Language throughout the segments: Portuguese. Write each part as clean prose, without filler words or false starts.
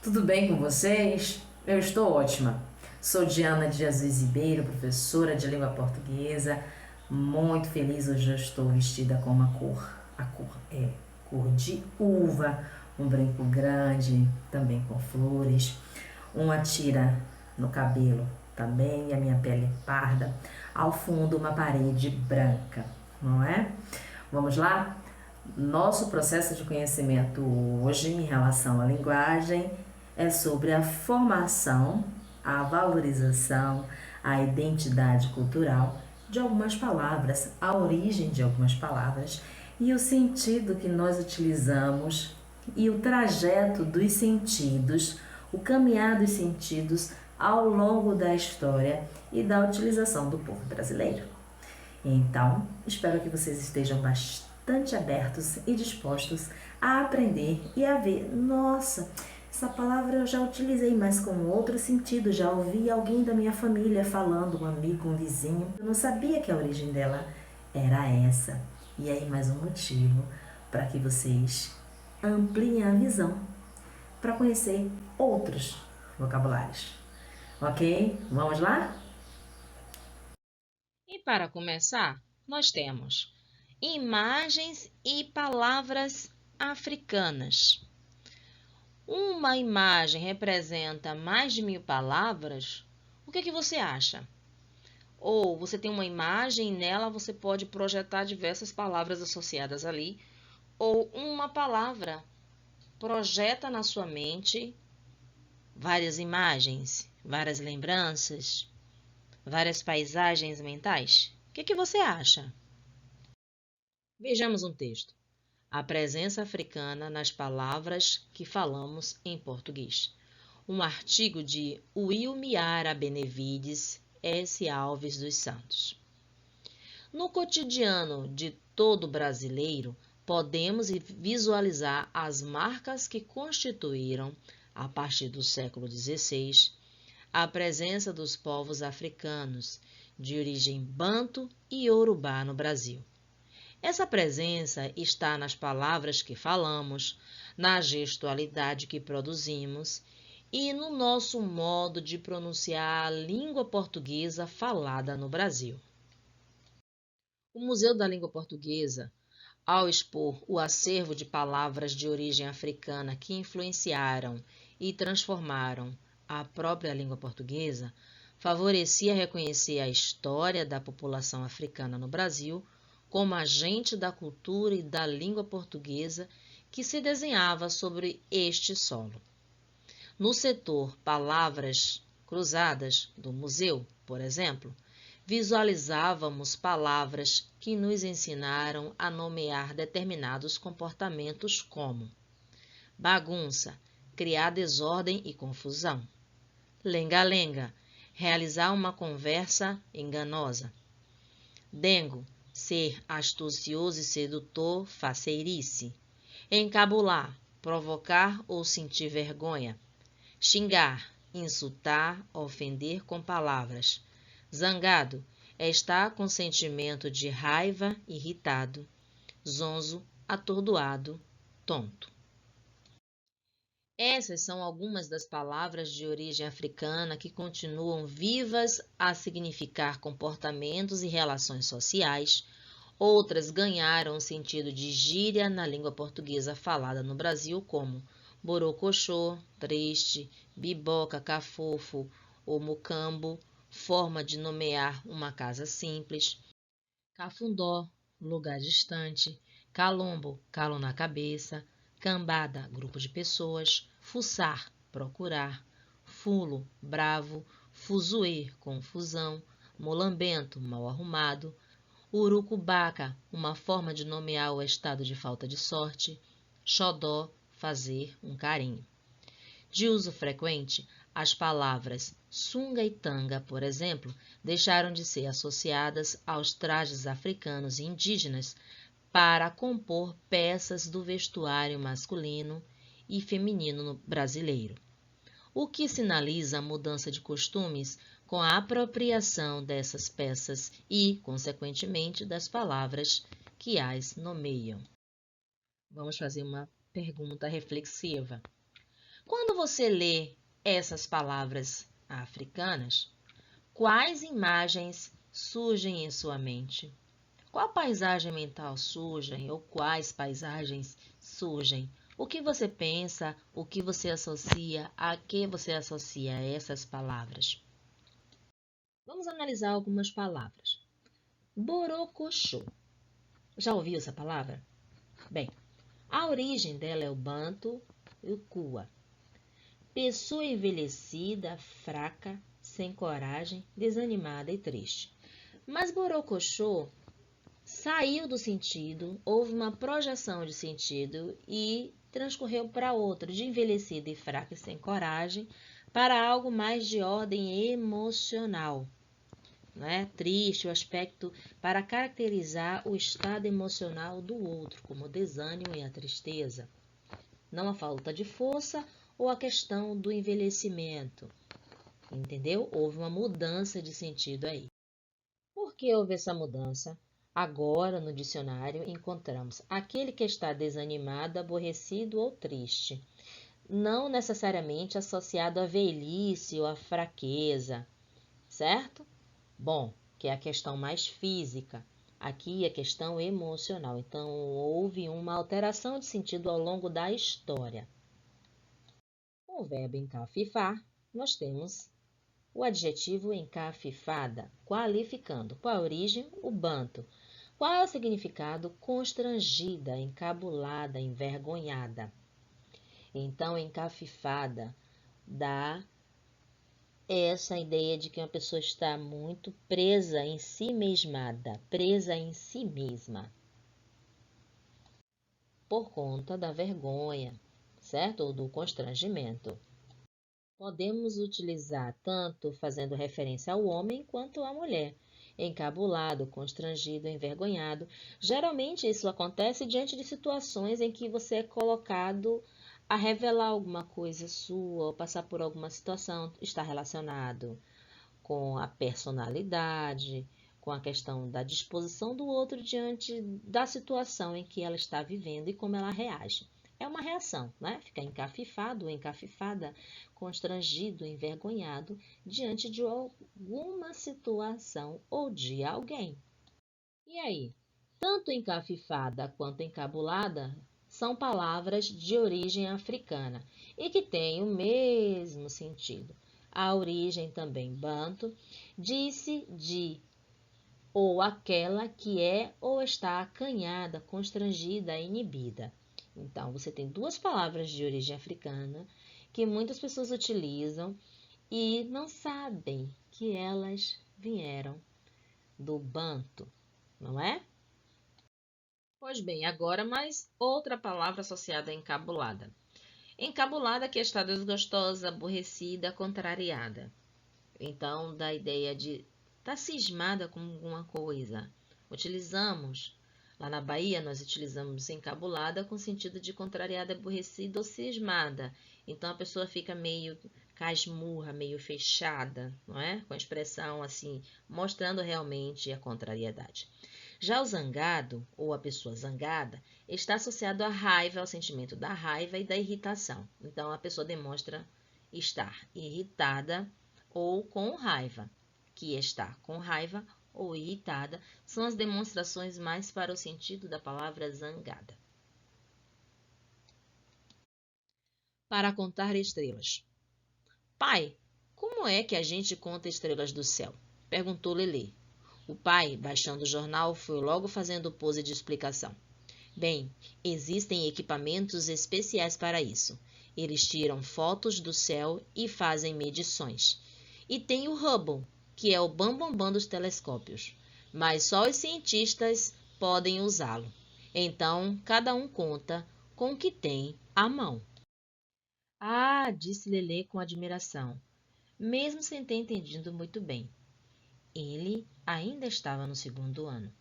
Tudo bem com vocês? Eu estou ótima. Sou Diana de Jesus Ribeiro, professora de língua portuguesa. Muito feliz, hoje eu estou vestida com uma cor. A cor é cor de uva, um brinco grande, também com flores, uma tira no cabelo também, a minha pele é parda. Ao fundo, uma parede branca, não é? Vamos lá? Nosso processo de conhecimento hoje em relação à linguagem é sobre a formação, a valorização, a identidade cultural de algumas palavras, a origem de algumas palavras e o sentido que nós utilizamos e o trajeto dos sentidos, o caminhar dos sentidos ao longo da história e da utilização do povo brasileiro. Então, espero que vocês estejam bastante abertos e dispostos a aprender e a ver, nossa, essa palavra eu já utilizei, mas com outro sentido, já ouvi alguém da minha família falando, um amigo, um vizinho. Eu não sabia que a origem dela era essa. E aí mais um motivo para que vocês ampliem a visão para conhecer outros vocabulários. Ok? Vamos lá? E para começar, nós temos imagens e palavras africanas. Uma imagem representa mais de 1000 palavras? O que você acha? Ou você tem uma imagem e nela você pode projetar diversas palavras associadas ali, ou uma palavra projeta na sua mente várias imagens, várias lembranças, várias paisagens mentais? O que você acha? Vejamos um texto. A presença africana nas palavras que falamos em português. Um artigo de Wilmiara Benevides S. Alves dos Santos. No cotidiano de todo brasileiro, podemos visualizar as marcas que constituíram, a partir do século XVI, a presença dos povos africanos de origem banto e iorubá no Brasil. Essa presença está nas palavras que falamos, na gestualidade que produzimos e no nosso modo de pronunciar a língua portuguesa falada no Brasil. O Museu da Língua Portuguesa, ao expor o acervo de palavras de origem africana que influenciaram e transformaram a própria língua portuguesa, favorecia reconhecer a história da população africana no Brasil como agente da cultura e da língua portuguesa que se desenhava sobre este solo. No setor Palavras Cruzadas do museu, por exemplo, visualizávamos palavras que nos ensinaram a nomear determinados comportamentos como bagunça, criar desordem e confusão; lenga-lenga, realizar uma conversa enganosa; dengo, ser astucioso e sedutor, faceirice; encabular, provocar ou sentir vergonha; xingar, insultar, ofender com palavras; zangado, é estar com sentimento de raiva, irritado; zonzo, atordoado, tonto. Essas são algumas das palavras de origem africana que continuam vivas a significar comportamentos e relações sociais. Outras ganharam o sentido de gíria na língua portuguesa falada no Brasil, como borocochô, triste, biboca, cafofo ou mucambo, forma de nomear uma casa simples; cafundó, lugar distante; calombo, calo na cabeça; cambada, grupo de pessoas; fuçar, procurar; fulo, bravo; fuzuê, confusão; molambento, mal arrumado; urucubaca, uma forma de nomear o estado de falta de sorte; xodó, fazer um carinho. De uso frequente, as palavras sunga e tanga, por exemplo, deixaram de ser associadas aos trajes africanos e indígenas para compor peças do vestuário masculino e feminino brasileiro, o que sinaliza a mudança de costumes com a apropriação dessas peças e, consequentemente, das palavras que as nomeiam. Vamos fazer uma pergunta reflexiva. Quando você lê essas palavras africanas, quais imagens surgem em sua mente? Qual paisagem mental surgem ou quais paisagens surgem? O que você pensa, o que você associa, a que você associa essas palavras? Vamos analisar algumas palavras. Borocochô. Já ouviu essa palavra? Bem, a origem dela é o banto e o cua. Pessoa envelhecida, fraca, sem coragem, desanimada e triste. Mas borocochô saiu do sentido, houve uma projeção de sentido e transcorreu para outro, de envelhecida e fraca e sem coragem, para algo mais de ordem emocional. Né? Triste, o aspecto para caracterizar o estado emocional do outro, como o desânimo e a tristeza. Não a falta de força ou a questão do envelhecimento. Entendeu? Houve uma mudança de sentido aí. Por que houve essa mudança? Agora, no dicionário, encontramos aquele que está desanimado, aborrecido ou triste. Não necessariamente associado à velhice ou à fraqueza, certo? Bom, que é a questão mais física. Aqui é a questão emocional. Então, houve uma alteração de sentido ao longo da história. Com o verbo encafifar, nós temos o adjetivo encafifada, qualificando. Qual a origem? O banto. Qual é o significado? Constrangida, encabulada, envergonhada. Então, encafifada dá essa ideia de que uma pessoa está muito presa em si mesmada, presa em si mesma, por conta da vergonha, certo? Ou do constrangimento. Podemos utilizar tanto fazendo referência ao homem quanto à mulher. Encabulado, constrangido, envergonhado. Geralmente isso acontece diante de situações em que você é colocado a revelar alguma coisa sua ou passar por alguma situação, está relacionado com a personalidade, com a questão da disposição do outro diante da situação em que ela está vivendo e como ela reage. É uma reação, né? Ficar encafifado ou encafifada, constrangido, envergonhado diante de alguma situação ou de alguém. E aí? Tanto encafifada quanto encabulada são palavras de origem africana e que têm o mesmo sentido. A origem também banto, disse de ou aquela que é ou está acanhada, constrangida, inibida. Então, você tem duas palavras de origem africana que muitas pessoas utilizam e não sabem que elas vieram do banto, não é? Pois bem, agora mais outra palavra associada a encabulada. Encabulada que está desgostosa, aborrecida, contrariada. Então, dá a ideia de estar cismada com alguma coisa. Utilizamos, lá na Bahia, nós utilizamos encabulada com sentido de contrariada, aborrecida ou cismada. Então, a pessoa fica meio casmurra, meio fechada, não é? Com a expressão assim, mostrando realmente a contrariedade. Já o zangado, ou a pessoa zangada, está associado à raiva, ao sentimento da raiva e da irritação. Então, a pessoa demonstra estar irritada ou com raiva. Que está com raiva ou irritada são as demonstrações mais para o sentido da palavra zangada. Para contar estrelas. Pai, como é que a gente conta estrelas do céu? Perguntou Lelê. O pai, baixando o jornal, foi logo fazendo pose de explicação. Bem, existem equipamentos especiais para isso. Eles tiram fotos do céu e fazem medições. E tem o Hubble, que é o bambambam dos telescópios. Mas só os cientistas podem usá-lo. Então, cada um conta com o que tem à mão. Ah, disse Lelê com admiração, mesmo sem ter entendido muito bem. Ele ainda estava no segundo ano.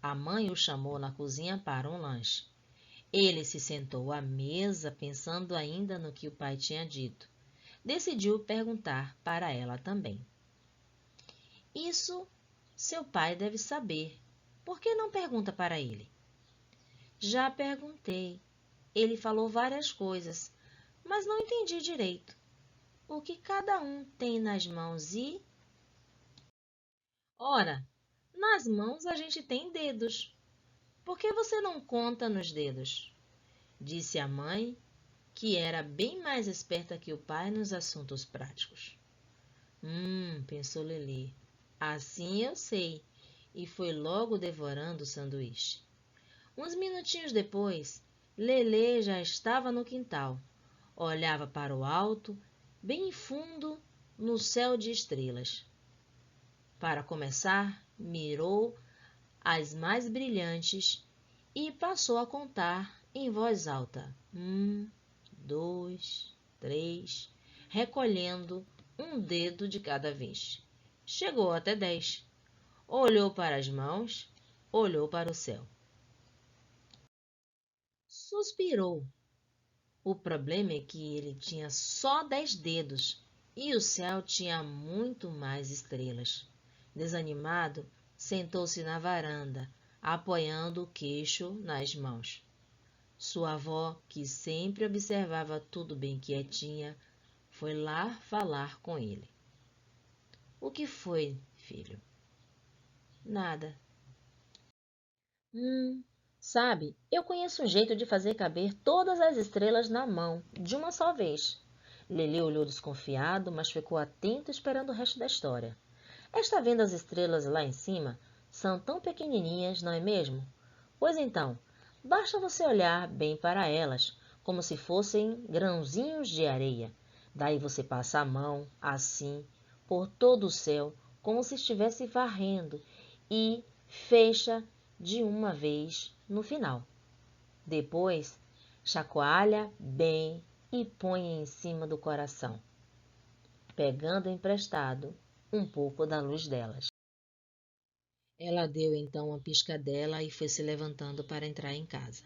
A mãe o chamou na cozinha para um lanche. Ele se sentou à mesa pensando ainda no que o pai tinha dito. Decidiu perguntar para ela também. Isso seu pai deve saber. Por que não pergunta para ele? Já perguntei. Ele falou várias coisas, mas não entendi direito. O que cada um tem nas mãos e... Ora, nas mãos a gente tem dedos. Por que você não conta nos dedos? Disse a mãe, que era bem mais esperta que o pai nos assuntos práticos. Pensou Lelê. Assim eu sei. E foi logo devorando o sanduíche. Uns minutinhos depois, Lelê já estava no quintal. Olhava para o alto, bem fundo, no céu de estrelas. Para começar, mirou as mais brilhantes e passou a contar em voz alta. 2, 3, recolhendo um dedo de cada vez. Chegou até 10. Olhou para as mãos, olhou para o céu. Suspirou. O problema é que ele tinha só 10 dedos e o céu tinha muito mais estrelas. Desanimado, sentou-se na varanda, apoiando o queixo nas mãos. Sua avó, que sempre observava tudo bem quietinha, foi lá falar com ele. O que foi, filho? Nada. Sabe, eu conheço um jeito de fazer caber todas as estrelas na mão, de uma só vez. Lelê olhou desconfiado, mas ficou atento esperando o resto da história. Está vendo as estrelas lá em cima? São tão pequenininhas, não é mesmo? Pois então, basta você olhar bem para elas, como se fossem grãozinhos de areia. Daí você passa a mão, assim, por todo o céu, como se estivesse varrendo, e fecha de uma vez no final. Depois, chacoalha bem e põe em cima do coração, pegando emprestado um pouco da luz delas. Ela deu então uma piscadela e foi se levantando para entrar em casa.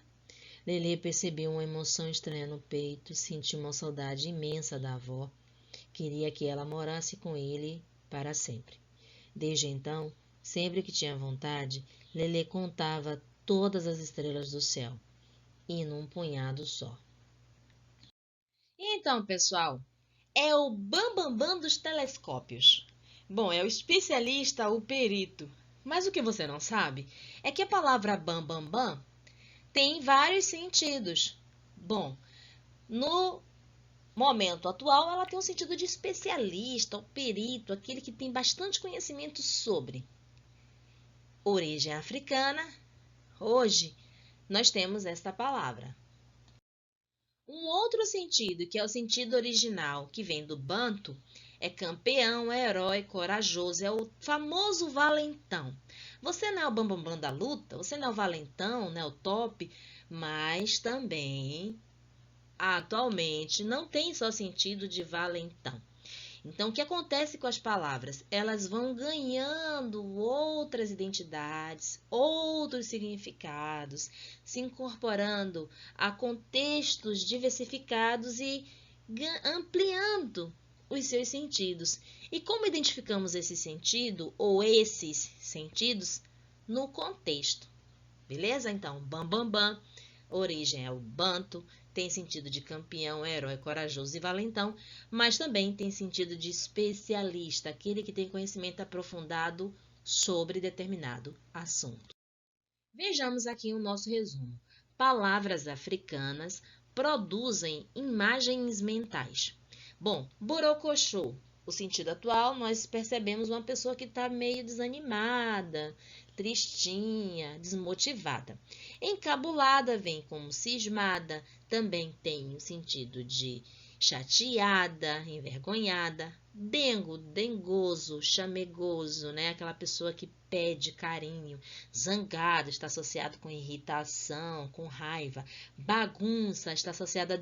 Lelê percebeu uma emoção estranha no peito e sentiu uma saudade imensa da avó. Queria que ela morasse com ele para sempre. Desde então, sempre que tinha vontade, Lelê contava todas as estrelas do céu, e num punhado só. Então, pessoal, é o bambambam dos telescópios. Bom, é o especialista, o perito. Mas o que você não sabe é que a palavra bambambam tem vários sentidos. Bom, no momento atual, ela tem um sentido de especialista, o perito, aquele que tem bastante conhecimento sobre. Origem africana, hoje nós temos esta palavra. Um outro sentido, que é o sentido original, que vem do banto, é campeão, herói, corajoso, é o famoso valentão. Você não é o bambambam da luta, você não é o valentão, não é o top, mas também, atualmente, não tem só sentido de valentão. Então, o que acontece com as palavras? Elas vão ganhando outras identidades, outros significados, se incorporando a contextos diversificados e ampliando os seus sentidos. E como identificamos esse sentido ou esses sentidos? No contexto. Beleza? Então, bambambam, origem é o banto, tem sentido de campeão, herói, corajoso e valentão, mas também tem sentido de especialista, aquele que tem conhecimento aprofundado sobre determinado assunto. Vejamos aqui o nosso resumo. Palavras africanas produzem imagens mentais. Bom, borocochô. O sentido atual, nós percebemos uma pessoa que está meio desanimada, tristinha, desmotivada. Encabulada vem como cismada, também tem o sentido de chateada, envergonhada. Dengo, dengoso, chamegoso, né? Aquela pessoa que pede carinho. Zangado está associado com irritação, com raiva. Bagunça está associada a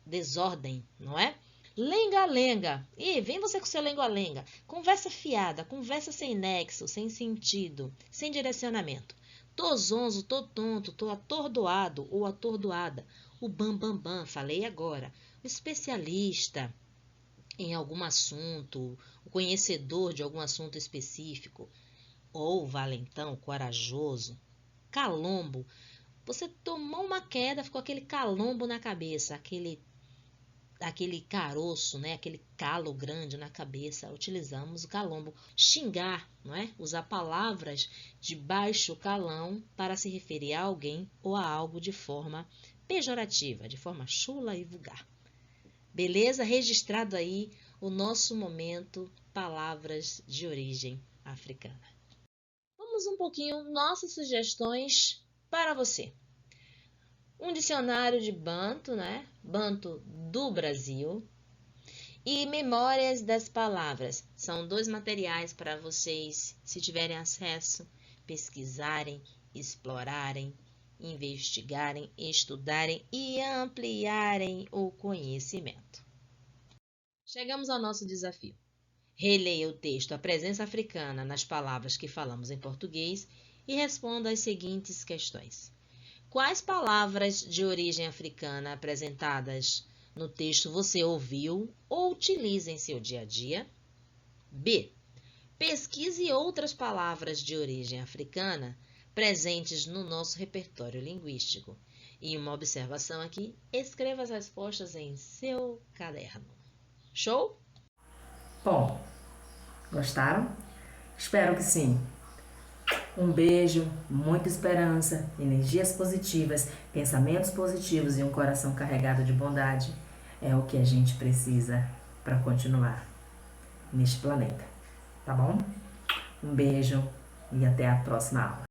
desordem, não é? Lenga-lenga. Ih, vem você com seu lenga-lenga. Conversa fiada, conversa sem nexo, sem sentido, sem direcionamento. Tô zonzo, tô tonto, tô atordoado ou atordoada. O bambambam, falei agora. O especialista em algum assunto, o conhecedor de algum assunto específico. Ou valentão, corajoso. Calombo. Você tomou uma queda, ficou aquele calombo na cabeça, aquele caroço, né? Aquele calo grande na cabeça. Utilizamos o calombo. Xingar, não é? Usar palavras de baixo calão para se referir a alguém ou a algo de forma pejorativa, de forma chula e vulgar. Beleza? Registrado aí o nosso momento palavras de origem africana. Vamos um pouquinho nossas sugestões para você. Um dicionário de Banto, né? Banto do Brasil. E Memórias das Palavras. São 2 materiais para vocês, se tiverem acesso, pesquisarem, explorarem, investigarem, estudarem e ampliarem o conhecimento. Chegamos ao nosso desafio. Releia o texto A Presença Africana nas palavras que falamos em português e responda as seguintes questões. Quais palavras de origem africana apresentadas no texto você ouviu ou utiliza em seu dia a dia? B. Pesquise outras palavras de origem africana presentes no nosso repertório linguístico. E uma observação aqui, escreva as respostas em seu caderno. Show? Bom, gostaram? Espero que sim. Um beijo, muita esperança, energias positivas, pensamentos positivos e um coração carregado de bondade é o que a gente precisa para continuar neste planeta, tá bom? Um beijo e até a próxima aula.